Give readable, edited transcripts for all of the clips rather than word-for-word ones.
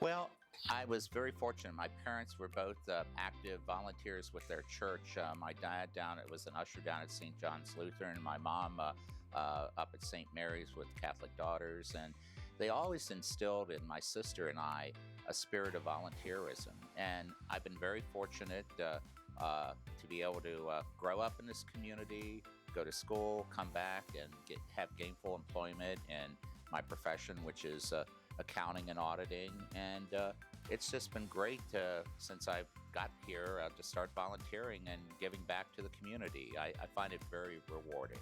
Well, I was very fortunate. My parents were both active volunteers with their church. My dad down it was an usher down at St. John's Lutheran. My mom up at St. Mary's with Catholic Daughters, and they always instilled in my sister and I a spirit of volunteerism. And I've been very fortunate to be able to grow up in this community, go to school, come back, and have gainful employment in my profession, which is accounting and auditing. And it's just been great since I've got here to start volunteering and giving back to the community. I find it very rewarding.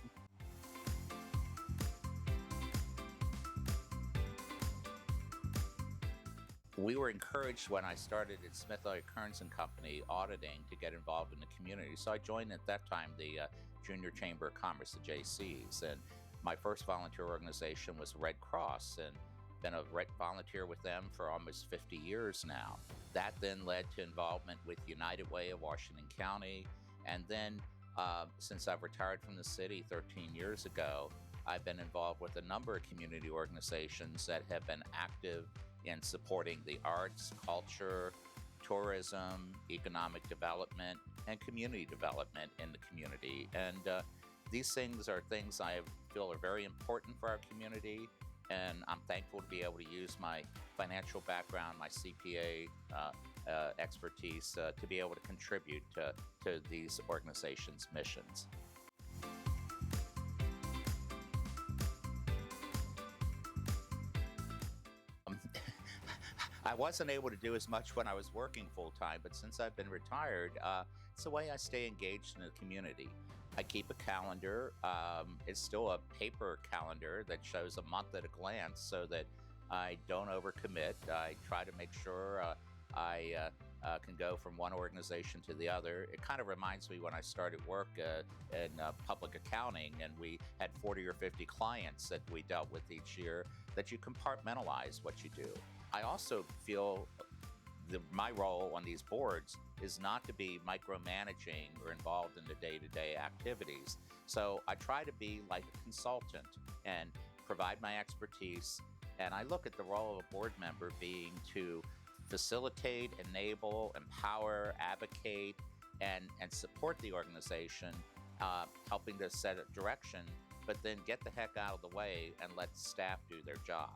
We were encouraged when I started at Smith Elliott Kearns and Company auditing to get involved in the community. So I joined at that time the Junior Chamber of Commerce, the JCs, and my first volunteer organization was Red Cross, and been a volunteer with them for almost 50 years now. That then led to involvement with United Way of Washington County, and then since I've retired from the city 13 years ago, I've been involved with a number of community organizations that have been active in supporting the arts, culture, tourism, economic development, and community development in the community. And these things are things I feel are very important for our community, and I'm thankful to be able to use my financial background, my CPA expertise, to be able to contribute to these organizations' missions. I wasn't able to do as much when I was working full time, but since I've been retired, it's the way I stay engaged in the community. I keep a calendar. It's still a paper calendar that shows a month at a glance so that I don't overcommit. I try to make sure I can go from one organization to the other. It kind of reminds me when I started work in public accounting, and we had 40 or 50 clients that we dealt with each year, that you compartmentalize what you do. I also feel my role on these boards is not to be micromanaging or involved in the day-to-day activities. So I try to be like a consultant and provide my expertise. And I look at the role of a board member being to facilitate, enable, empower, advocate, and support the organization, helping to set a direction, but then get the heck out of the way and let staff do their job.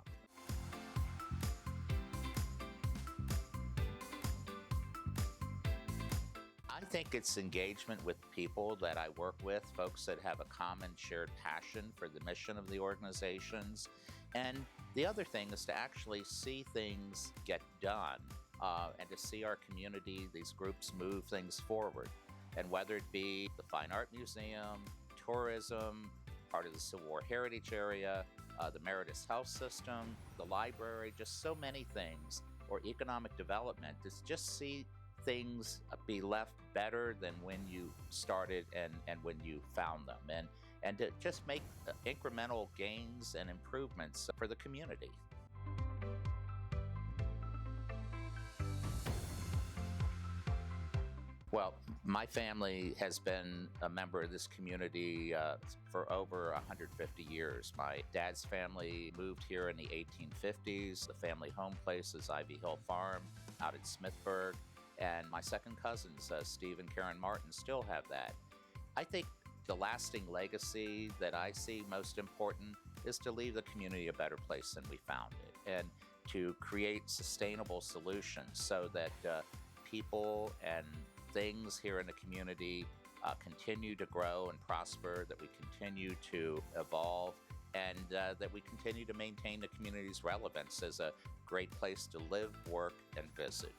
I think it's engagement with people that I work with, folks that have a common shared passion for the mission of the organizations. And the other thing is to actually see things get done and to see our community, these groups move things forward. And whether it be the Fine Art Museum, tourism, part of the Civil War Heritage Area, the Meritus Health System, the library, just so many things, or economic development, to just see things be left better than when you started and when you found them, and to just make incremental gains and improvements for the community. Well, my family has been a member of this community for over 150 years. My dad's family moved here in the 1850s. The family home place is Ivy Hill Farm out in Smithburg. And my second cousins, Steve and Karen Martin, still have that. I think the lasting legacy that I see most important is to leave the community a better place than we found it, and to create sustainable solutions so that people and things here in the community continue to grow and prosper, that we continue to evolve, and that we continue to maintain the community's relevance as a great place to live, work, and visit.